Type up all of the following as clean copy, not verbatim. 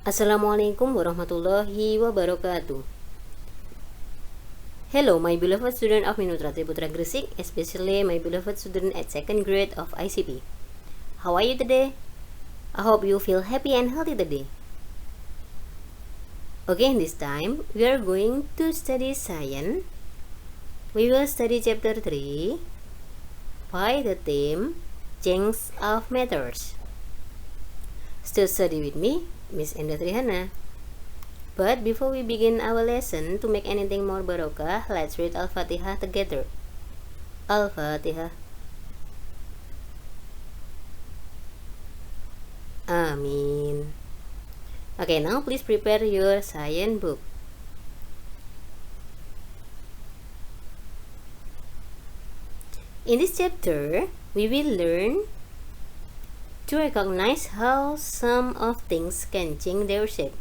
Assalamualaikum warahmatullahi wabarakatuh. Hello, my beloved student of Minutrati Putra Gresik, especially my beloved student at second grade of ICP. How are you today? I hope you feel happy and healthy today. Okay, this time we are going to study science. We will study chapter 3 by the theme Change of Matters. Still study with me, Miss Enda Trihana. But before we begin our lesson, to make anything more barokah, let's read Al-Fatihah together. Al-Fatihah. Amin. Okay, now please prepare your science book. In this chapter, we will learn to recognize how some of things can change their shape.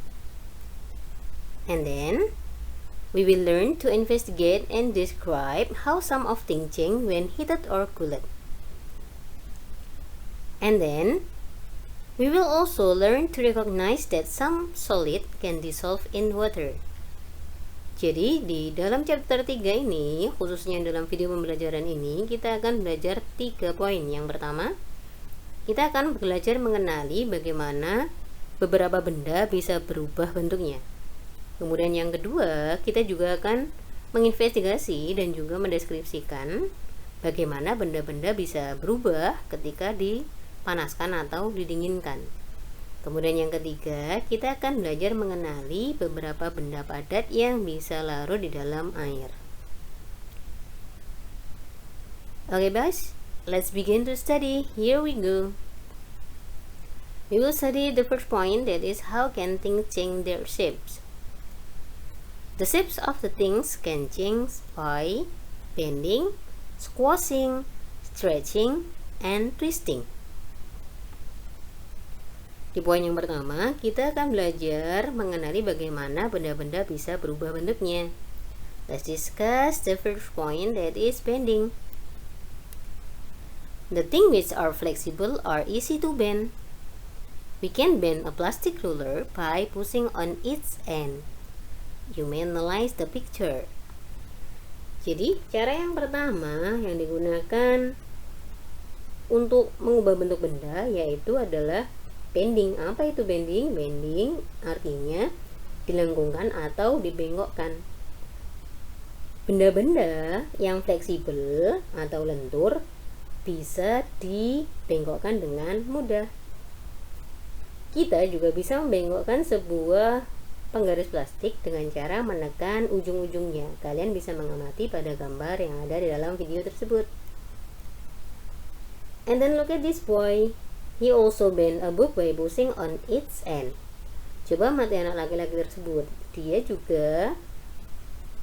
And then, we will learn to investigate and describe how some of things change when heated or cooled. And then, we will also learn to recognize that some solid can dissolve in water. Jadi, di dalam chapter 3 ini, khususnya dalam video pembelajaran ini, kita akan belajar 3 poin. Yang pertama, kita akan belajar mengenali bagaimana beberapa benda bisa berubah bentuknya. Kemudian yang kedua, kita juga akan menginvestigasi dan juga mendeskripsikan bagaimana benda-benda bisa berubah ketika dipanaskan atau didinginkan. Kemudian yang ketiga, kita akan belajar mengenali beberapa benda padat yang bisa larut di dalam air. Okay, guys? Let's begin to study. Here we go. We will study the first point, that is how can things change their shapes. The shapes of the things can change by bending, squashing, stretching, and twisting. Di poin yang pertama, kita akan belajar mengenali bagaimana benda-benda bisa berubah bentuknya. Let's discuss the first point, that is bending. The things which are flexible are easy to bend. We can bend a plastic ruler by pushing on its end. You may analyze the picture. Jadi, cara yang pertama yang digunakan untuk mengubah bentuk benda yaitu adalah bending. Apa itu bending? Bending artinya dilengkungkan atau dibengkokkan. Benda-benda yang fleksibel atau lentur bisa dibengkokkan dengan mudah. Kita juga bisa membengkokkan sebuah penggaris plastik dengan cara menekan ujung-ujungnya. Kalian bisa mengamati pada gambar yang ada di dalam video tersebut. And then look at this boy. He also bent a book by pushing on its end. Coba mati anak laki-laki tersebut. Dia juga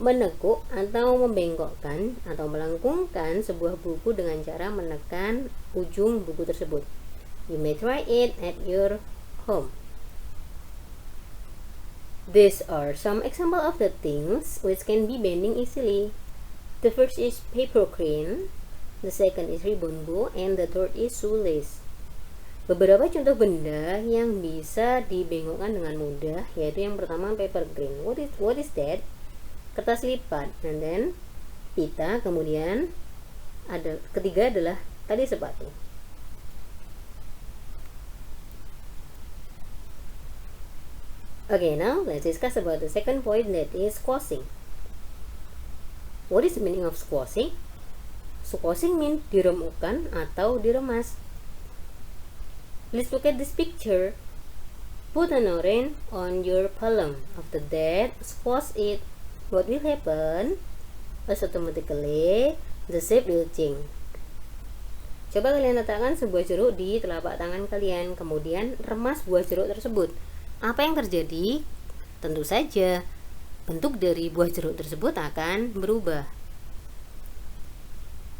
menekuk atau membengkokkan atau melengkungkan sebuah buku dengan cara menekan ujung buku tersebut. You may try it at your home. These are some examples of the things which can be bending easily. The first is paper crane, the second is ribbon bow, and the third is shoelace. Beberapa contoh benda yang bisa dibengkokkan dengan mudah yaitu yang pertama paper crane. What is that? Kertas lipat, and then pita, kemudian ketiga adalah tali sepatu. Okay, now let's discuss about the second point, that is squashing. What is the meaning of squashing? Squashing means diremukkan atau diremas. Let's look at this picture. Put an orange on your palm. After that, squash it. What will happen? As automatically, the shape will change. Coba kalian letakkan sebuah jeruk di telapak tangan kalian, kemudian remas buah jeruk tersebut. Apa yang terjadi? Tentu saja, bentuk dari buah jeruk tersebut akan berubah.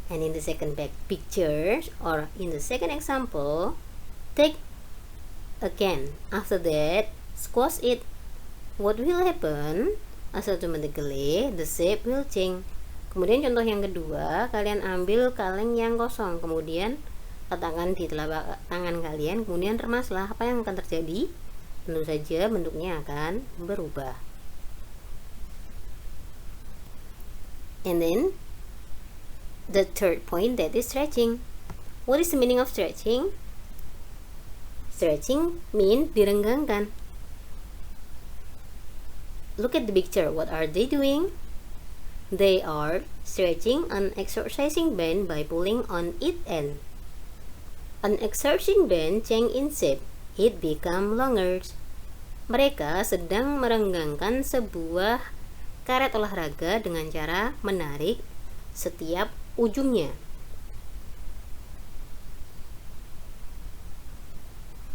And in the second picture, or in the second example, take a can. After that, squash it. What will happen? As automatically, the shape will change. Kemudian contoh yang kedua, kalian ambil kaleng yang kosong, kemudian letakkan di telapak tangan kalian, kemudian remaslah. Apa yang akan terjadi? tentu saja bentuknya akan berubah. And then the third point, that is stretching. What is the meaning of stretching? Stretching means direnggangkan. Look at the picture. What are they doing? They are stretching an exercising band by pulling on its end. An exercising band change in shape. It become longer. Mereka sedang merenggangkan sebuah karet olahraga dengan cara menarik setiap ujungnya.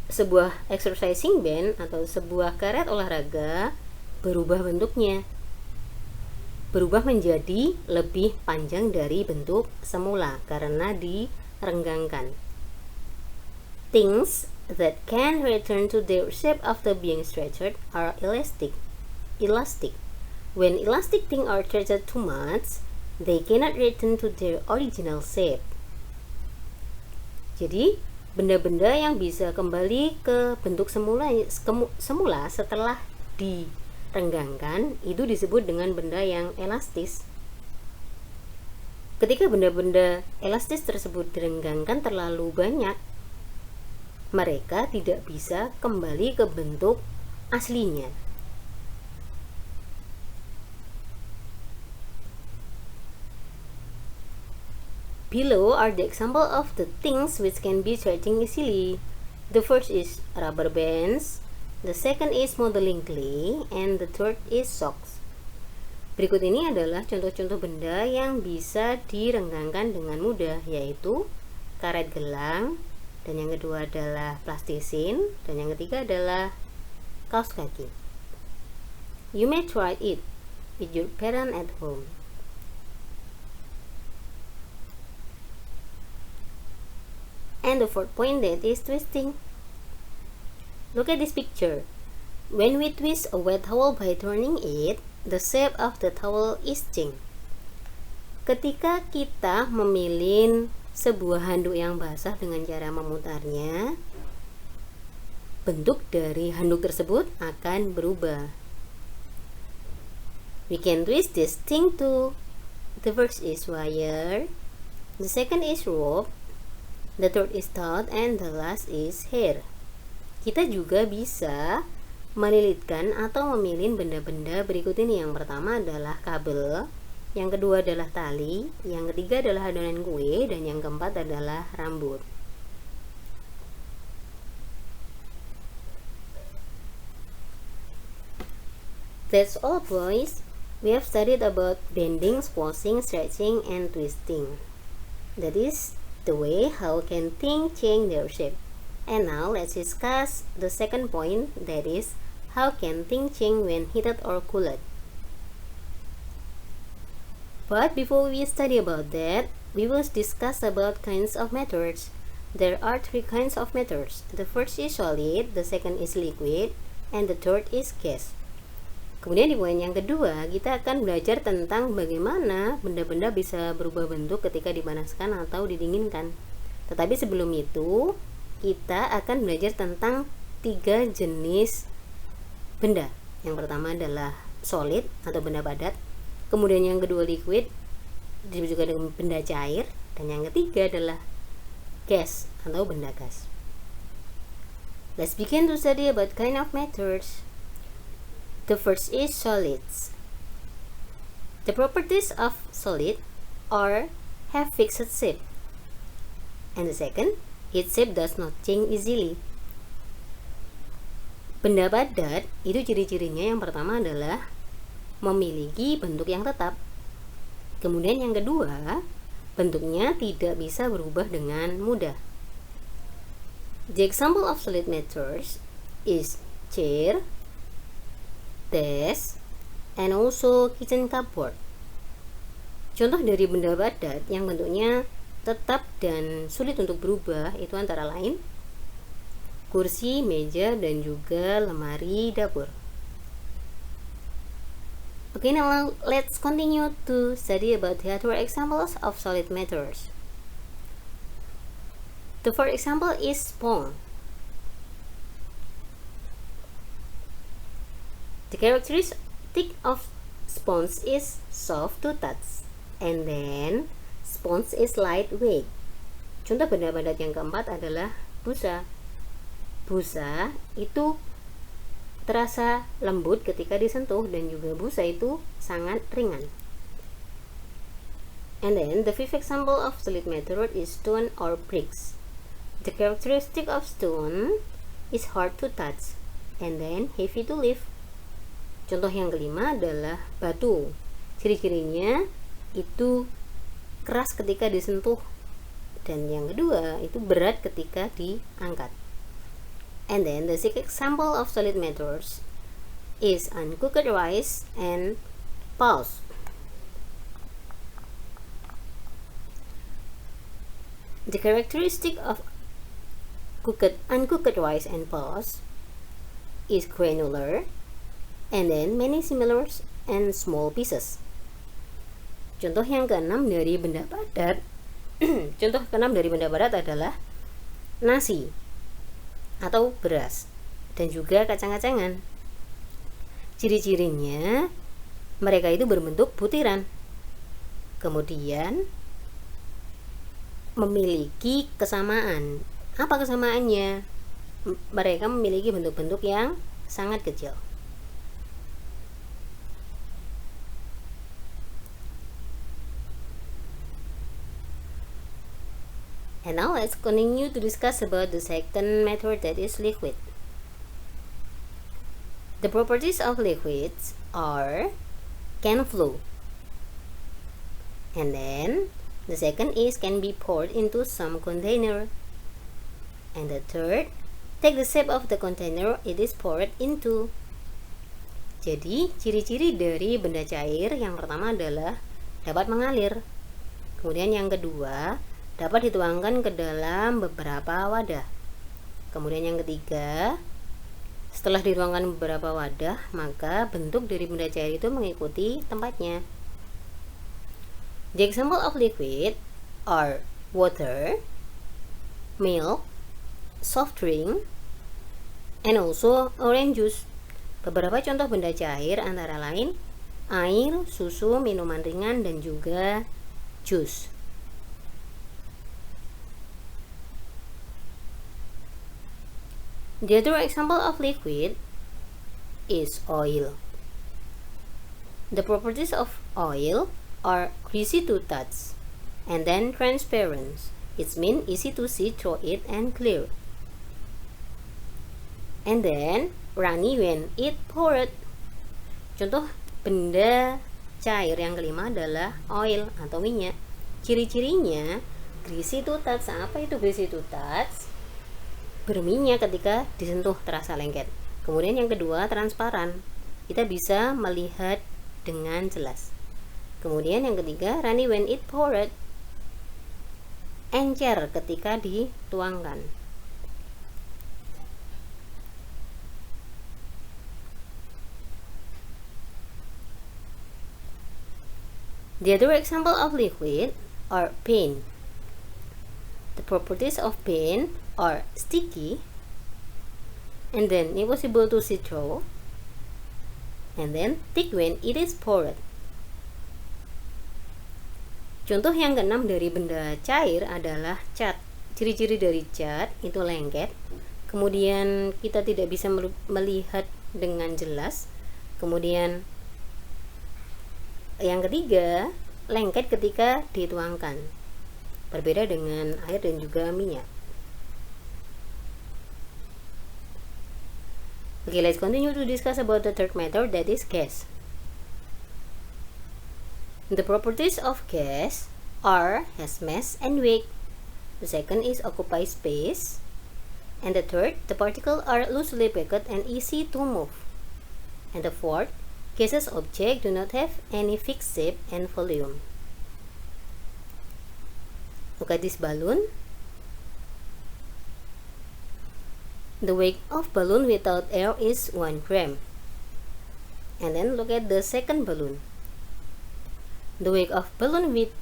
Sebuah exercising band atau sebuah karet olahraga berubah bentuknya, berubah menjadi lebih panjang dari bentuk semula karena direnggangkan. Things that can return to their shape after being stretched are elastic. When elastic things are stretched too much, they cannot return to their original shape. Jadi, benda-benda yang bisa kembali ke bentuk semula setelah direnggangkan itu disebut dengan benda yang elastis. Ketika benda-benda elastis tersebut direnggangkan terlalu banyak, mereka tidak bisa kembali ke bentuk aslinya. Below are the example of the things which can be stretching easily. The first is rubber bands, the second is modeling clay, and the third is socks. Berikut ini adalah contoh-contoh benda yang bisa direnggangkan dengan mudah, yaitu karet gelang, dan yang kedua adalah plastisin, dan yang ketiga adalah kaos kaki. You may try it with your parent at home. And the fourth point, that is twisting. Look at this picture. When we twist a wet towel by turning it, the shape of the towel is changed. Ketika kita memilih sebuah handuk yang basah dengan cara memutarnya, bentuk dari handuk tersebut akan berubah. We can twist this thing too. The first is wire, the second is rope, the third is thread, and the last is hair. Kita juga bisa melilitkan atau memilih benda-benda berikut ini. Yang pertama adalah kabel, yang kedua adalah tali, yang ketiga adalah adonan kue, dan yang keempat adalah rambut. That's all, boys. We have studied about bending, squashing, stretching, and twisting. That is the way how can things change their shape. And now let's discuss the second point, that is how can things change when heated or cooled. But before we study about that, we will discuss about kinds of methods. There are three kinds of methods. The first is solid, the second is liquid, and the third is gas. Kemudian di poin yang kedua, kita akan belajar tentang bagaimana benda-benda bisa berubah bentuk ketika dipanaskan atau didinginkan. Tetapi sebelum itu, kita akan belajar tentang 3 jenis benda. Yang pertama adalah solid atau benda padat. Kemudian yang kedua liquid, disebut juga dengan benda cair. Dan yang ketiga adalah gas atau benda gas. Let's begin to study about kind of methods. The first is solids. The properties of solid are have fixed shape. And the second, its shape does not change easily. Benda padat itu ciri-cirinya yang pertama adalah memiliki bentuk yang tetap. Kemudian yang kedua, bentuknya tidak bisa berubah dengan mudah. The example of solid methods is chair, desk, and also kitchen cupboard. Contoh dari benda padat yang bentuknya tetap dan sulit untuk berubah itu antara lain kursi, meja, dan juga lemari dapur. Okay, now let's continue to study about the other examples of solid methods. The first example is spoon. The characteristic of sponge is soft to touch, and then sponge is lightweight. Contoh benda padat yang keempat adalah busa. Busa itu terasa lembut ketika disentuh, dan juga busa itu sangat ringan. And then the fifth example of solid meteor is stone or bricks. The characteristic of stone is hard to touch and then heavy to lift. Contoh yang kelima adalah batu. Ciri-cirinya itu keras ketika disentuh, dan yang kedua itu berat ketika diangkat. And then the sixth example of solid metals is uncooked rice and pulse. The characteristic of uncooked rice and pulse is granular and then many similar and small pieces. Contoh yang keenam dari benda padat contoh keenam dari benda padat adalah nasi atau beras dan juga kacang-kacangan. Ciri-cirinya mereka itu berbentuk butiran, kemudian memiliki kesamaan. Apa kesamaannya? Mereka memiliki bentuk-bentuk yang sangat kecil. And now let's continue to discuss about the second method, that is liquid. The properties of liquids are can flow. And then the second is can be poured into some container. And the third, take the shape of the container it is poured into. Jadi, ciri-ciri dari benda cair yang pertama adalah dapat mengalir. Kemudian yang kedua, dapat dituangkan ke dalam beberapa wadah. Kemudian yang ketiga, setelah dituangkan beberapa wadah, maka bentuk dari benda cair itu mengikuti tempatnya. The example of liquid are water, milk, soft drink, and also orange juice. Beberapa contoh benda cair antara lain air, susu, minuman ringan, dan juga jus. The other example of liquid is oil. The properties of oil are greasy to touch and then transparent. It means easy to see through it and clear. And then runny when it poured. Contoh benda cair yang kelima adalah oil atau minyak. Ciri-cirinya greasy to touch. Apa itu greasy to touch? Berminyak ketika disentuh, terasa lengket. Kemudian yang kedua, transparan. Kita bisa melihat dengan jelas. Kemudian yang ketiga, runny when it poured. Encer ketika dituangkan. The other example of liquid are paint. The properties of paint are sticky and then impossible to see through, and then thick when it is poured. Contoh yang keenam dari benda cair adalah cat. Ciri-ciri dari cat itu lengket, kemudian kita tidak bisa melihat dengan jelas. Kemudian yang ketiga, lengket ketika dituangkan. Berbeda dengan air dan juga minyak. Okay, let's continue to discuss about the third method, that is gas. The properties of gas are has mass and weight. The second is occupy space. And the third, the particles are loosely packed and easy to move. And the fourth, gaseous objects do not have any fixed shape and volume. Look at this balloon. The weight of balloon without air is 1 gram. And then look at the second balloon. The weight of balloon with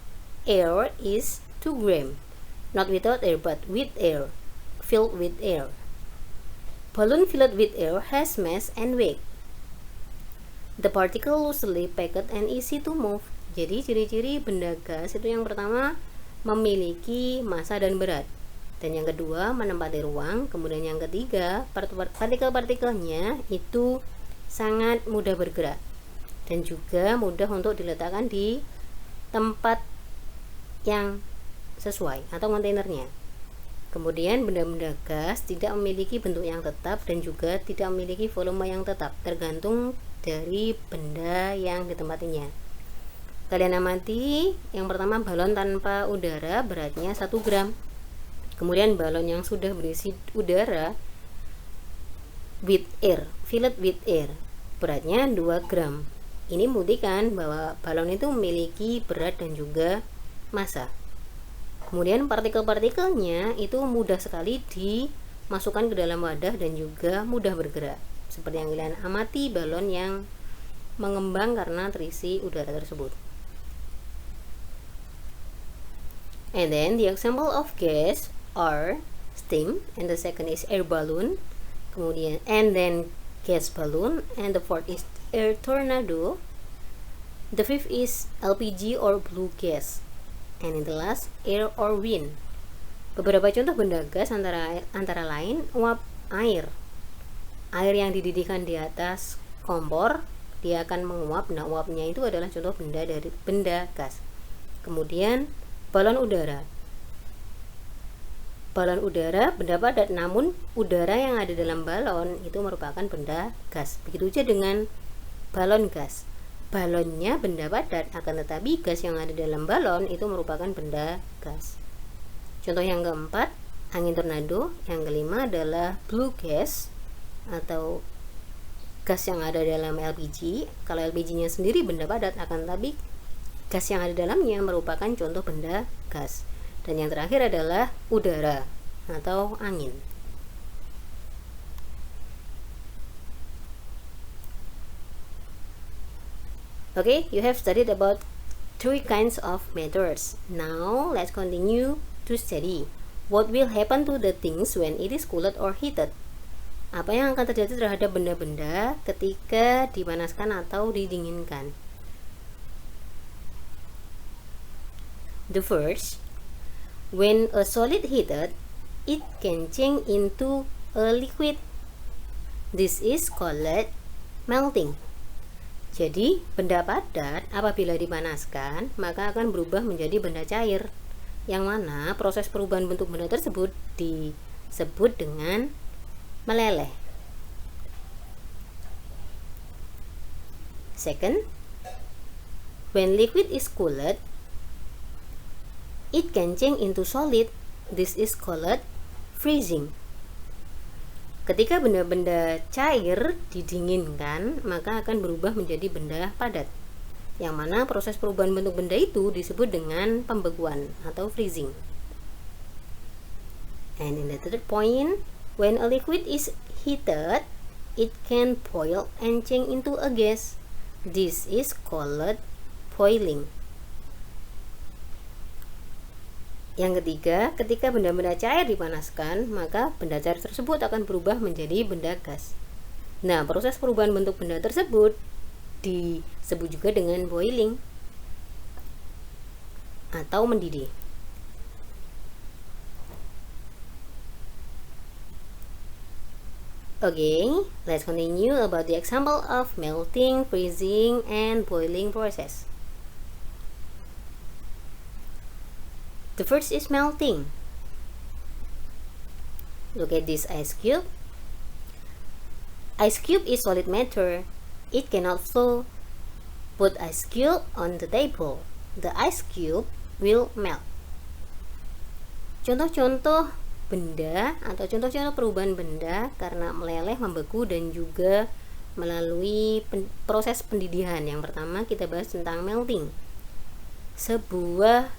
air is 2 gram. Not without air but with air, filled with air. Balloon filled with air has mass and weight. The particle loosely packed and easy to move. Jadi ciri-ciri benda gas itu yang pertama memiliki massa dan berat. Dan yang kedua menempati ruang. Kemudian yang ketiga partikel-partikelnya itu sangat mudah bergerak. Dan juga mudah untuk diletakkan di tempat yang sesuai atau kontainernya. Kemudian benda-benda gas tidak memiliki bentuk yang tetap dan juga tidak memiliki volume yang tetap, tergantung dari benda yang ditempatinya. Kalian amati, yang pertama balon tanpa udara beratnya 1 gram. Kemudian balon yang sudah berisi udara filled with air, beratnya 2 gram. Ini membuktikan bahwa balon itu memiliki berat dan juga massa. Kemudian partikel-partikelnya itu mudah sekali dimasukkan ke dalam wadah dan juga mudah bergerak. Seperti yang kalian amati balon yang mengembang karena terisi udara tersebut. And then the example of gas are steam, and the second is air balloon. Kemudian and then gas balloon, and the fourth is air tornado. The fifth is LPG or blue gas. And in the last, air or wind. Beberapa contoh benda gas antara lain uap air. Air yang dididihkan di atas kompor, dia akan menguap. Nah, uapnya itu adalah contoh benda gas. Kemudian balon udara. Balon udara benda padat, namun udara yang ada dalam balon itu merupakan benda gas. Begitu saja dengan balon gas. Balonnya benda padat, akan tetapi gas yang ada dalam balon itu merupakan benda gas. Contoh yang keempat, angin tornado. Yang kelima adalah blue gas atau gas yang ada dalam LPG. Kalau LPG-nya sendiri benda padat, akan tetapi gas yang ada dalamnya merupakan contoh benda gas. Dan yang terakhir adalah udara atau angin. Okay, you have studied about 3 kinds of matters. Now, let's continue to study what will happen to the things when it is cooled or heated. Apa yang akan terjadi terhadap benda-benda ketika dipanaskan atau didinginkan? The first, when a solid heated, it can change into a liquid. This is called melting. Jadi, benda padat apabila dipanaskan, maka akan berubah menjadi benda cair, yang mana proses perubahan bentuk benda tersebut disebut dengan meleleh. Second, when liquid is cooled, it can change into solid. This is called freezing. Ketika benda-benda cair didinginkan, maka akan berubah menjadi benda padat, yang mana proses perubahan bentuk benda itu disebut dengan pembekuan atau freezing. And in the third point, when a liquid is heated, it can boil and change into a gas. This is called boiling. Yang ketiga, ketika benda-benda cair dipanaskan, maka benda cair tersebut akan berubah menjadi benda gas. Nah, proses perubahan bentuk benda tersebut disebut juga dengan boiling atau mendidih. Okay, let's continue about the example of melting, freezing, and boiling process. The first is melting. Look at this ice cube. Ice cube is solid matter. It cannot flow. Put ice cube on the table. The ice cube will melt. Contoh-contoh benda atau contoh-contoh perubahan benda karena meleleh, membeku, dan juga melalui proses pendidihan. Yang pertama kita bahas tentang melting. Sebuah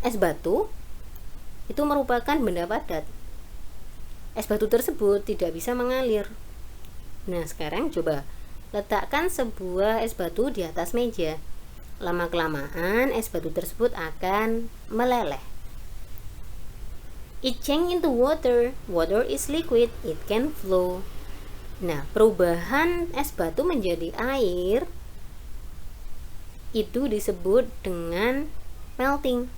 es batu itu merupakan benda padat. Es batu tersebut tidak bisa mengalir. Nah, sekarang coba letakkan sebuah es batu di atas meja. Lama-kelamaan es batu tersebut akan meleleh. It change into water. Water is liquid. It can flow. Nah, perubahan es batu menjadi air itu disebut dengan melting.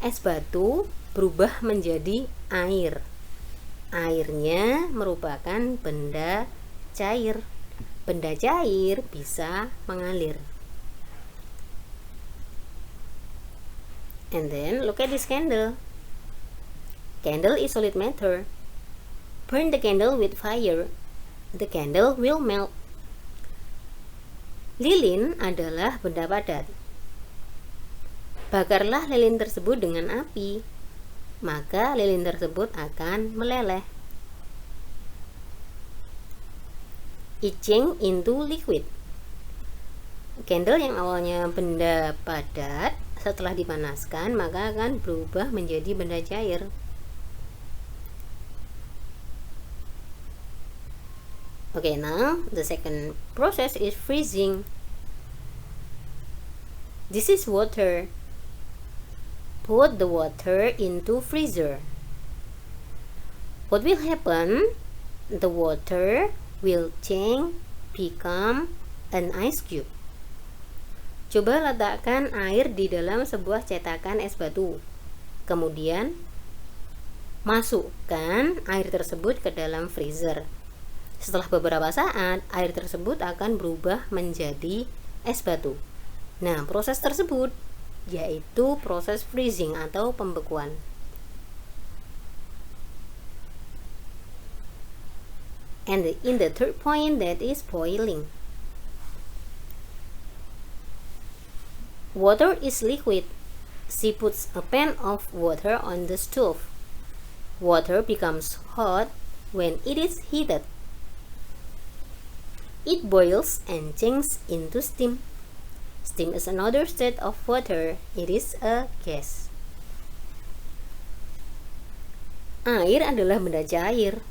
Es batu berubah menjadi air. Airnya merupakan benda cair. Benda cair bisa mengalir. And then look at this candle. Candle is solid matter. Burn the candle with fire. The candle will melt. Lilin adalah benda padat. Bakarlah lilin tersebut dengan api, maka lilin tersebut akan meleleh. It change into liquid. Candle yang awalnya benda padat, setelah dipanaskan maka akan berubah menjadi benda cair. Okay, now the second process is freezing. This is water. Put the water into freezer. What will happen? The water will change, become an ice cube. Coba letakkan air di dalam sebuah cetakan es batu. Kemudian masukkan air tersebut ke dalam freezer. Setelah beberapa saat, air tersebut akan berubah menjadi es batu. Nah, proses tersebut yaitu proses freezing atau pembekuan. And in the third point, that is boiling. Water is liquid. She puts a pan of water on the stove. Water becomes hot when it is heated. It boils and changes into steam. Steam is another state of water. It is a gas. Air adalah benda cair.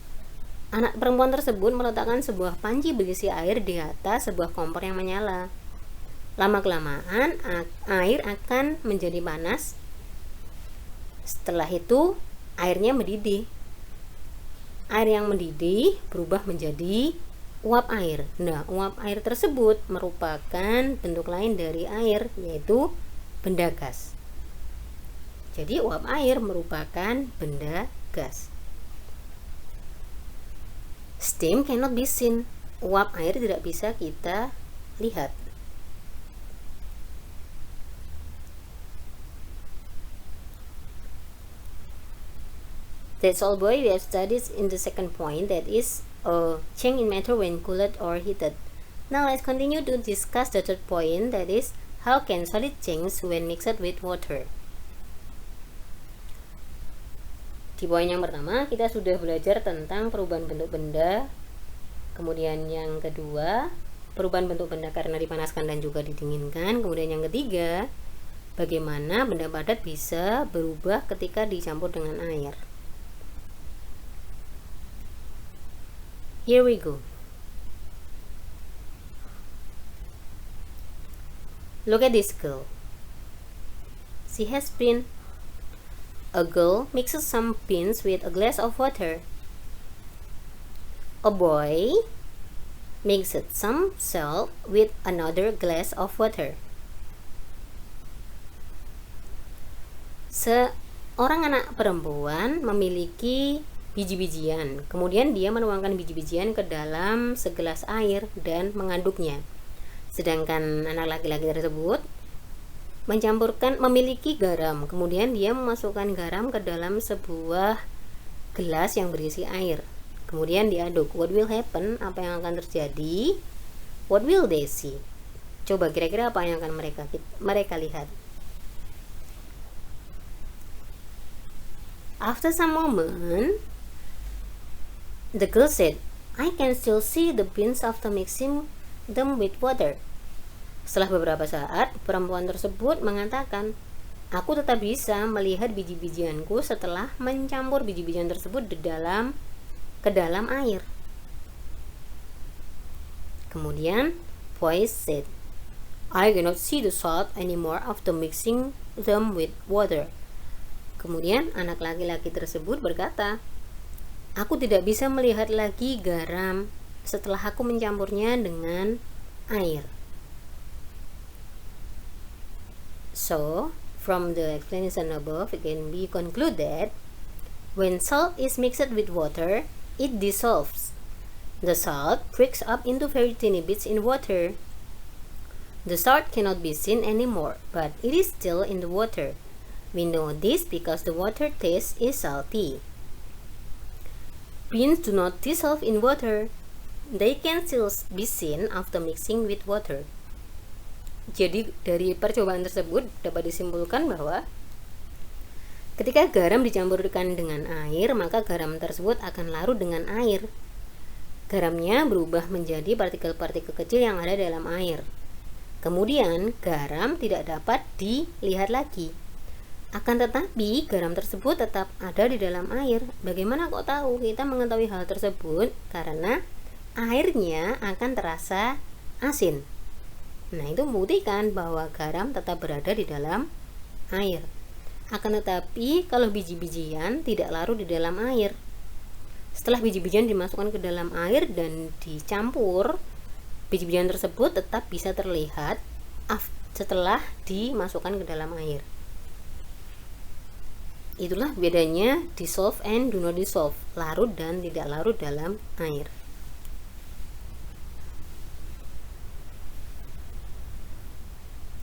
Anak perempuan tersebut meletakkan sebuah panci berisi air di atas sebuah kompor yang menyala. Lama-kelamaan air akan menjadi panas. Setelah itu airnya mendidih. Air yang mendidih berubah menjadi uap air. Nah, uap air tersebut merupakan bentuk lain dari air, yaitu benda gas. Jadi uap air merupakan benda gas. Steam cannot be seen. Uap air tidak bisa kita lihat. That's all, boy. We have studied in the second point, that is change in matter when cooled or heated. Now let's continue to discuss the third point, that is how can solid change when mixed with water. Di poin yang pertama kita sudah belajar tentang perubahan bentuk benda. Kemudian yang kedua, perubahan bentuk benda karena dipanaskan dan juga didinginkan. Kemudian yang ketiga, bagaimana benda padat bisa berubah ketika dicampur dengan air. Here we go. Look at this girl. She has been. A girl mixes some beans with a glass of water. A boy mixes some salt with another glass of water. Seorang anak perempuan memiliki biji-bijian, kemudian dia menuangkan biji-bijian ke dalam segelas air dan mengaduknya. Sedangkan anak laki-laki tersebut memiliki garam, kemudian dia memasukkan garam ke dalam sebuah gelas yang berisi air, kemudian diaduk. What will happen? Apa yang akan terjadi? What will they see? Coba kira-kira apa yang akan mereka lihat? After some moment, the girl said, I can still see the beans after mixing them with water. Setelah beberapa saat, perempuan tersebut mengatakan, aku tetap bisa melihat biji-bijianku setelah mencampur biji-bijian tersebut ke dalam air. Kemudian, voice said, I cannot see the salt anymore after mixing them with water. Kemudian, anak laki-laki tersebut berkata, Aku tidak bisa melihat lagi garam setelah aku mencampurnya dengan air. So, from the explanation above, it can be concluded when salt is mixed with water, it dissolves. The salt breaks up into very tiny bits in water. The salt cannot be seen anymore, but it is still in the water. We know this because the water taste is salty. Beans do not dissolve in water. They can still be seen after mixing with water. Jadi dari percobaan tersebut dapat disimpulkan bahwa ketika garam dicampurkan dengan air, maka garam tersebut akan larut dengan air. Garamnya berubah menjadi partikel-partikel kecil yang ada dalam air. Kemudian garam tidak dapat dilihat lagi. Akan tetapi garam tersebut tetap ada di dalam air. Bagaimana kok tahu? Kita mengetahui hal tersebut karena airnya akan terasa asin. Nah, itu membuktikan bahwa garam tetap berada di dalam air. Akan tetapi kalau biji-bijian tidak larut di dalam air. Setelah biji-bijian dimasukkan ke dalam air dan dicampur, biji-bijian tersebut tetap bisa terlihat setelah dimasukkan ke dalam air. Itulah bedanya dissolve and do not dissolve, larut dan tidak larut dalam air.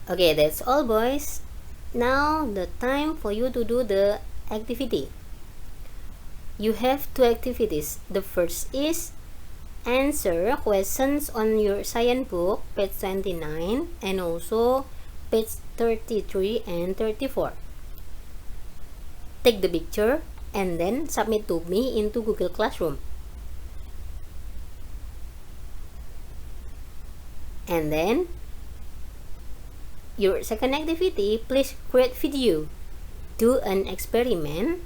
Okay, that's all boys. Now the time for you to do the activity. You have two activities. The first is answer questions on your science book, page 29, and also page 33 and 34. Take the picture and then submit to me into Google Classroom. And then your second activity, please create video. Do an experiment.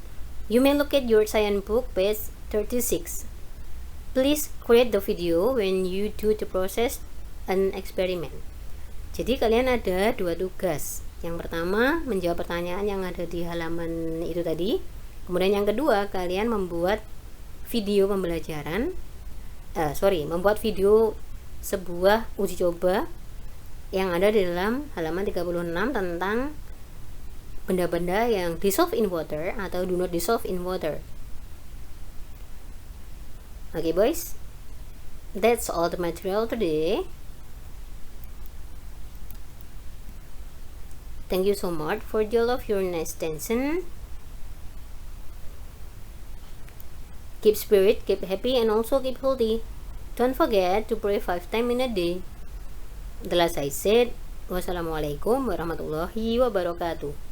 You may look at your science book page 36. Please create the video when you do the process an experiment. Jadi kalian ada dua tugas. Yang pertama, menjawab pertanyaan yang ada di halaman itu tadi. Kemudian yang kedua, kalian membuat video pembelajaran. Membuat video sebuah uji coba yang ada di dalam halaman 36 tentang benda-benda yang dissolve in water atau do not dissolve in water. Okay boys, that's all the material today. Thank you so much for all of your nice attention. Keep spirit, keep happy, and also keep healthy. Don't forget to pray 5 times in a day. The last I said, wassalamualaikum warahmatullahi wabarakatuh.